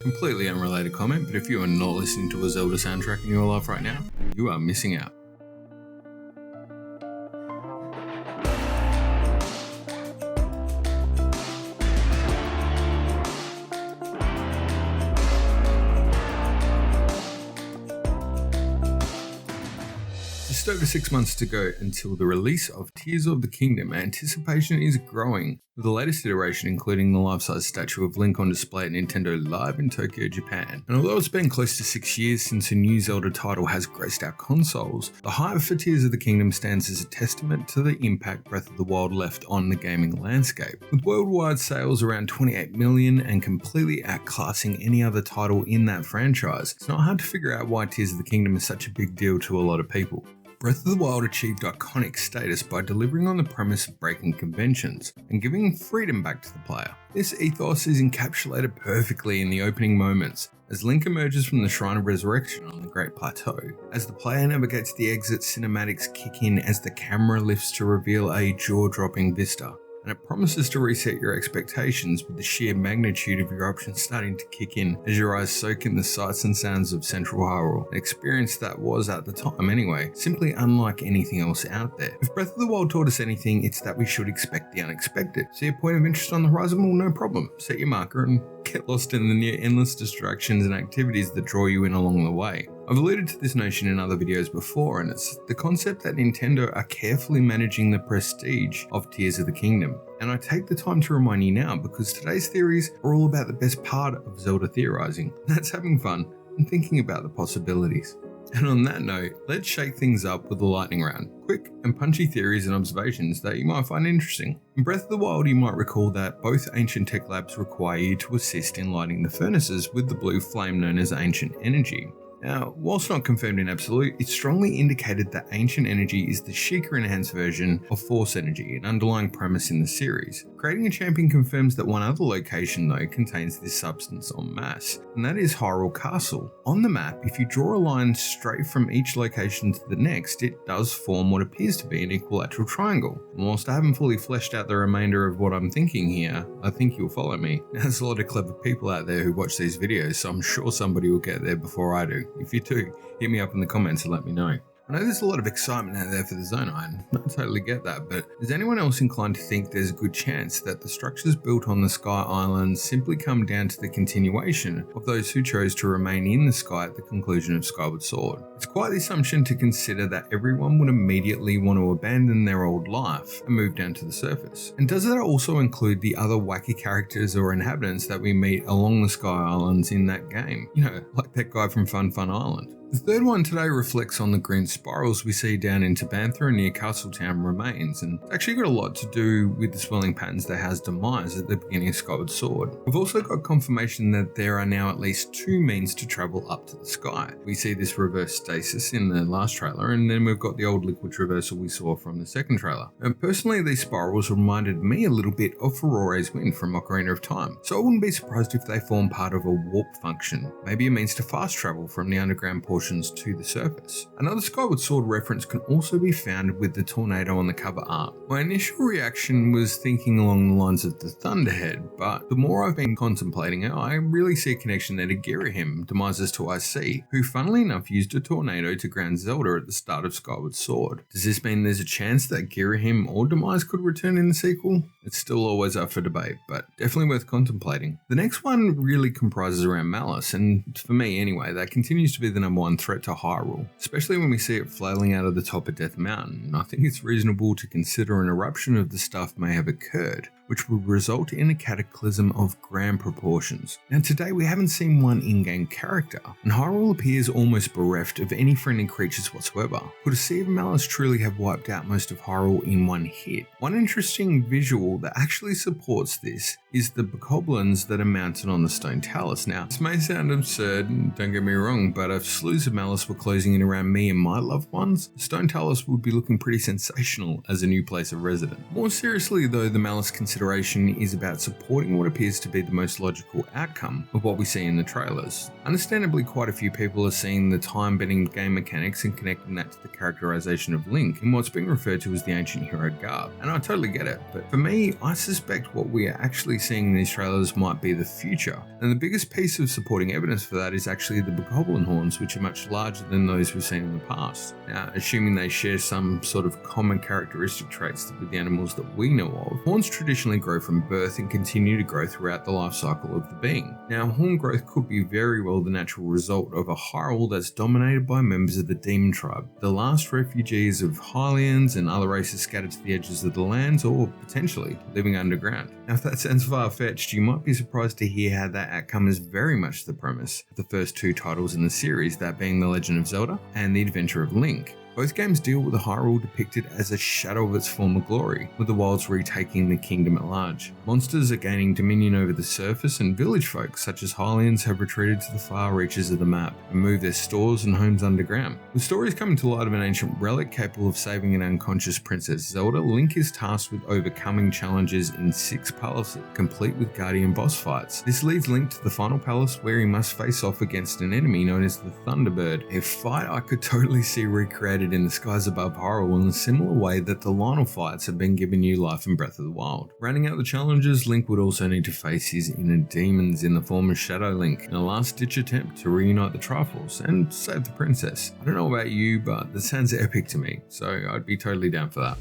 Completely unrelated comment, but if you are not listening to a Zelda soundtrack in your life right now, you are missing out. Just over 6 months to go until the release of Tears of the Kingdom. Anticipation is growing, with the latest iteration including the life-size statue of Link on display at Nintendo Live in Tokyo, Japan. And although it's been close to 6 years since a new Zelda title has graced our consoles, the hype for Tears of the Kingdom stands as a testament to the impact Breath of the Wild left on the gaming landscape. With worldwide sales around 28 million and completely outclassing any other title in that franchise, it's not hard to figure out why Tears of the Kingdom is such a big deal to a lot of people. Breath of the Wild achieved iconic status by delivering on the premise of breaking conventions and giving freedom back to the player. This ethos is encapsulated perfectly in the opening moments, as Link emerges from the Shrine of Resurrection on the Great Plateau. As the player navigates the exit, cinematics kick in as the camera lifts to reveal a jaw-dropping vista. And it promises to reset your expectations with the sheer magnitude of your options starting to kick in as your eyes soak in the sights and sounds of Central Hyrule, an experience that was, at the time anyway, simply unlike anything else out there. If Breath of the Wild taught us anything, it's that we should expect the unexpected. See a point of interest on the horizon? Well, no problem. Set your marker and get lost in the near endless distractions and activities that draw you in along the way. I've alluded to this notion in other videos before, and it's the concept that Nintendo are carefully managing the prestige of Tears of the Kingdom. And I take the time to remind you now because today's theories are all about the best part of Zelda theorizing. That's having fun and thinking about the possibilities. And on that note, let's shake things up with a lightning round. Quick and punchy theories and observations that you might find interesting. In Breath of the Wild, you might recall that both ancient tech labs require you to assist in lighting the furnaces with the blue flame known as ancient energy. Now, whilst not confirmed in absolute, it's strongly indicated that ancient energy is the Sheikah enhanced version of force energy, an underlying premise in the series. Creating a champion confirms that one other location though contains this substance en masse, and that is Hyrule Castle. On the map, if you draw a line straight from each location to the next, it does form what appears to be an equilateral triangle. And whilst I haven't fully fleshed out the remainder of what I'm thinking here, I think you'll follow me. Now, there's a lot of clever people out there who watch these videos, so I'm sure somebody will get there before I do. If you do, hit me up in the comments and let me know. I know there's a lot of excitement out there for the Zone, and I totally get that, but is anyone else inclined to think there's a good chance that the structures built on the Sky Islands simply come down to the continuation of those who chose to remain in the sky at the conclusion of Skyward Sword? It's quite the assumption to consider that everyone would immediately want to abandon their old life and move down to the surface. And does that also include the other wacky characters or inhabitants that we meet along the Sky Islands in that game? You know, like that guy from Fun Fun Island. The third one today reflects on the green spirals we see down in Tabantha near Castletown remains, and it's actually got a lot to do with the swelling patterns that has demise at the beginning of Skyward Sword. We've also got confirmation that there are now at least two means to travel up to the sky. We see this reverse stasis in the last trailer, and then we've got the old liquid traversal we saw from the second trailer. And personally, these spirals reminded me a little bit of Furore's Wind from Ocarina of Time, so I wouldn't be surprised if they form part of a warp function, maybe a means to fast travel from the underground portion to the surface. Another Skyward Sword reference can also be found with the tornado on the cover art. My initial reaction was thinking along the lines of the Thunderhead, but the more I've been contemplating it, I really see a connection there to Girahim, Demise's 2IC, who funnily enough used a tornado to ground Zelda at the start of Skyward Sword. Does this mean there's a chance that Girahim or Demise could return in the sequel? It's still always up for debate, but definitely worth contemplating. The next one really comprises around Malice, and for me anyway, that continues to be the number one threat to Hyrule, especially when we see it flailing out of the top of Death Mountain. I think it's reasonable to consider an eruption of the stuff may have occurred, which would result in a cataclysm of grand proportions. Now today we haven't seen one in-game character, and Hyrule appears almost bereft of any friendly creatures whatsoever. Could a Sea of Malice truly have wiped out most of Hyrule in one hit? One interesting visual that actually supports this is the bokoblins that are mounted on the stone talus. Now, this may sound absurd, and don't get me wrong, but if slews of Malice were closing in around me and my loved ones, the stone talus would be looking pretty sensational as a new place of residence. More seriously though, the Malice consideration is about supporting what appears to be the most logical outcome of what we see in the trailers. Understandably, quite a few people are seeing the time-bending game mechanics and connecting that to the characterization of Link in what's being referred to as the ancient hero garb, and I totally get it, but for me, I suspect what we are actually seeing in these trailers might be the future. And the biggest piece of supporting evidence for that is actually the bokoblin horns, which are much larger than those we've seen in the past. Now, assuming they share some sort of common characteristic traits with the animals that we know of, horns traditionally grow from birth and continue to grow throughout the life cycle of the being. Now, horn growth could be very well the natural result of a Hyrule that's dominated by members of the demon tribe, the last refugees of Hylians and other races scattered to the edges of the lands, or potentially living underground. Now, if that sounds far-fetched, you might be surprised to hear how that outcome is very much the premise of the first two titles in the series, that being The Legend of Zelda and The Adventure of Link. Both games deal with a Hyrule depicted as a shadow of its former glory, with the wilds retaking the kingdom at large. Monsters are gaining dominion over the surface, and village folk such as Hylians have retreated to the far reaches of the map and moved their stores and homes underground. With stories coming to light of an ancient relic capable of saving an unconscious Princess Zelda, Link is tasked with overcoming challenges in 6 palaces, complete with guardian boss fights. This leads Link to the final palace, where he must face off against an enemy known as the Thunderbird, a fight I could totally see recreated in the skies above Hyrule in a similar way that the Lionel fights have been given new life in Breath of the Wild. Rounding out the challenges, Link would also need to face his inner demons in the form of Shadow Link in a last-ditch attempt to reunite the Triforce and save the princess. I don't know about you, but that sounds epic to me, so I'd be totally down for that.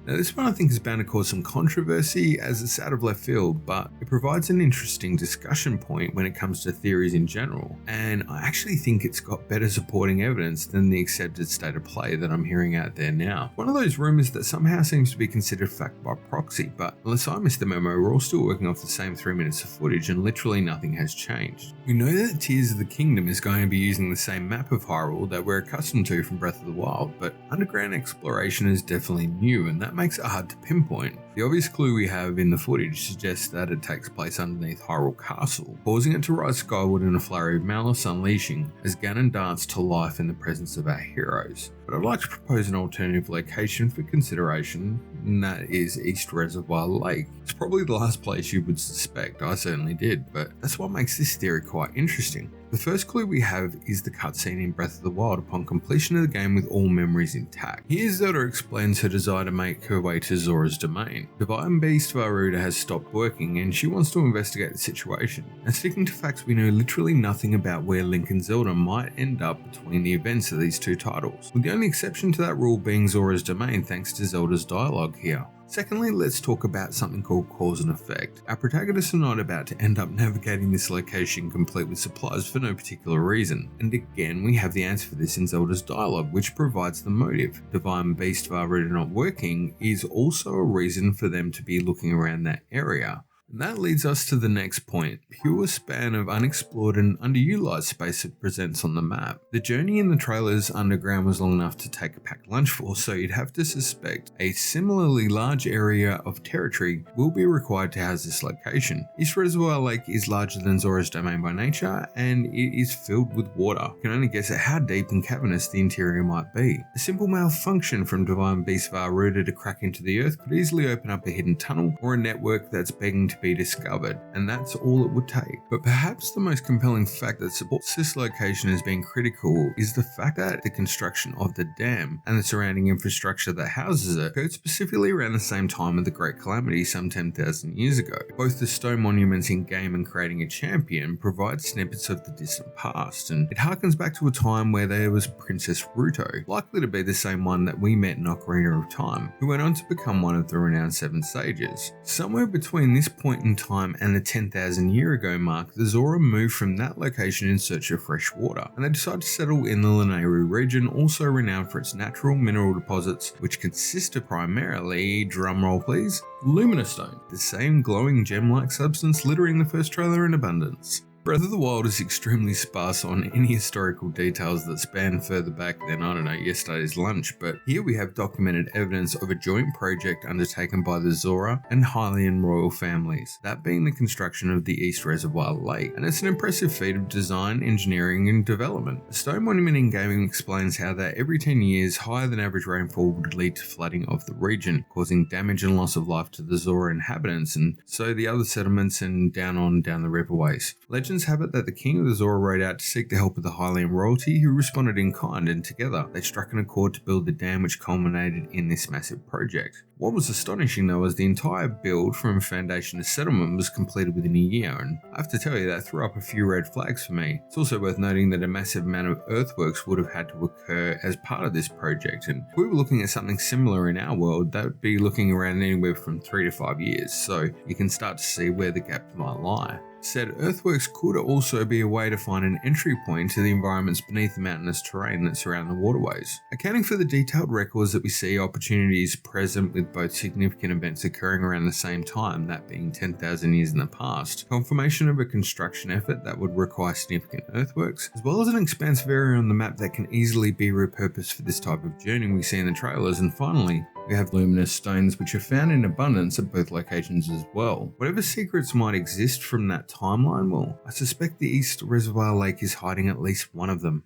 Now, this one I think is bound to cause some controversy as it's out of left field, but it provides an interesting discussion point when it comes to theories in general, and I actually think it's got better supporting evidence than the accepted state of play that I'm hearing out there now. One of those rumours that somehow seems to be considered fact by proxy, but unless I missed the memo, we're all still working off the same 3 minutes of footage and literally nothing has changed. We know that Tears of the Kingdom is going to be using the same map of Hyrule that we're accustomed to from Breath of the Wild, but underground exploration is definitely new, and that makes it hard to pinpoint. The obvious clue we have in the footage suggests that it takes place underneath Hyrule Castle, causing it to rise skyward in a flurry of malice unleashing as Ganon darts to life in the presence of our heroes. But I'd like to propose an alternative location for consideration, and that is East Reservoir Lake. It's probably the last place you would suspect, I certainly did, but that's what makes this theory quite interesting. The first clue we have is the cutscene in Breath of the Wild upon completion of the game with all memories intact. Here Zelda explains her desire to make her way to Zora's domain. Divine Beast Varuda has stopped working and she wants to investigate the situation. And sticking to facts, we know literally nothing about where Link and Zelda might end up between the events of these two titles, with the only exception to that rule being Zora's domain thanks to Zelda's dialogue here. Secondly, let's talk about something called cause and effect. Our protagonists are not about to end up navigating this location complete with supplies for no particular reason. And again, we have the answer for this in Zelda's dialogue, which provides the motive. Divine Beast Varuda not working is also a reason for them to be looking around that area. And that leads us to the next point, pure span of unexplored and underutilized space it presents on the map. The journey in the trailers underground was long enough to take a packed lunch for, so you'd have to suspect a similarly large area of territory will be required to house this location. East Reservoir Lake is larger than Zora's domain by nature, and it is filled with water. You can only guess at how deep and cavernous the interior might be. A simple malfunction from Divine Beast Varuda to crack into the earth could easily open up a hidden tunnel or a network that's begging to be discovered, and that's all it would take. But perhaps the most compelling fact that supports this location as being critical is the fact that the construction of the dam and the surrounding infrastructure that houses it occurred specifically around the same time of the Great Calamity some 10,000 years ago. Both the stone monuments in game and Creating a Champion provide snippets of the distant past, and it harkens back to a time where there was Princess Ruto, likely to be the same one that we met in Ocarina of Time, who went on to become one of the renowned Seven Sages. Somewhere between this point in time and the 10,000 year ago mark, the Zora moved from that location in search of fresh water, and they decided to settle in the Lanayru region, also renowned for its natural mineral deposits, which consist of primarily, drumroll please, Luminostone, the same glowing gem-like substance littering the first trailer in abundance. Breath of the Wild is extremely sparse on any historical details that span further back than, I don't know, yesterday's lunch, but here we have documented evidence of a joint project undertaken by the Zora and Hylian royal families, that being the construction of the East Reservoir Lake, and it's an impressive feat of design, engineering and development. The stone monument in gaming explains how that every 10 years, higher than average rainfall would lead to flooding of the region, causing damage and loss of life to the Zora inhabitants, and so the other settlements and down the riverways. Legends Legends have it that the king of the Zora rode out to seek the help of the Hylian royalty, who responded in kind, and together they struck an accord to build the dam which culminated in this massive project. What was astonishing though was the entire build from foundation to settlement was completed within a year, and I have to tell you that threw up a few red flags for me. It's also worth noting that a massive amount of earthworks would have had to occur as part of this project, and if we were looking at something similar in our world, that would be looking around anywhere from 3 to 5 years, so you can start to see where the gaps might lie. Said earthworks could also be a way to find an entry point to the environments beneath the mountainous terrain that surround the waterways. Accounting for the detailed records that we see, opportunities present with both significant events occurring around the same time, that being 10,000 years in the past, confirmation of a construction effort that would require significant earthworks, as well as an expansive area on the map that can easily be repurposed for this type of journey we see in the trailers, and finally, we have luminous stones which are found in abundance at both locations as well. Whatever secrets might exist from that timeline, well, I suspect the East Reservoir Lake is hiding at least one of them.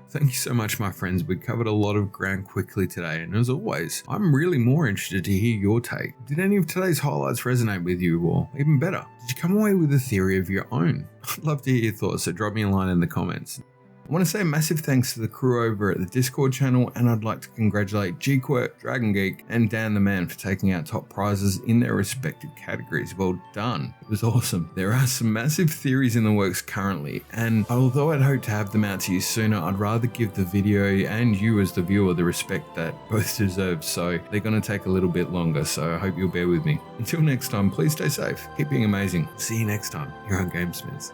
Thank you so much, my friends. We covered a lot of ground quickly today, and as always, I'm really more interested to hear your take. Did any of today's highlights resonate with you, or even better, did you come away with a theory of your own? I'd love to hear your thoughts, so drop me a line in the comments. I want to say a massive thanks to the crew over at the Discord channel, and I'd like to congratulate Gquirk, Dragon Geek, and Dan the Man for taking out top prizes in their respective categories. Well done. It was awesome. There are some massive theories in the works currently, and although I'd hope to have them out to you sooner, I'd rather give the video and you as the viewer the respect that both deserve, so they're going to take a little bit longer, so I hope you'll bear with me. Until next time, please stay safe, keep being amazing. See you next time here on GameSmiths.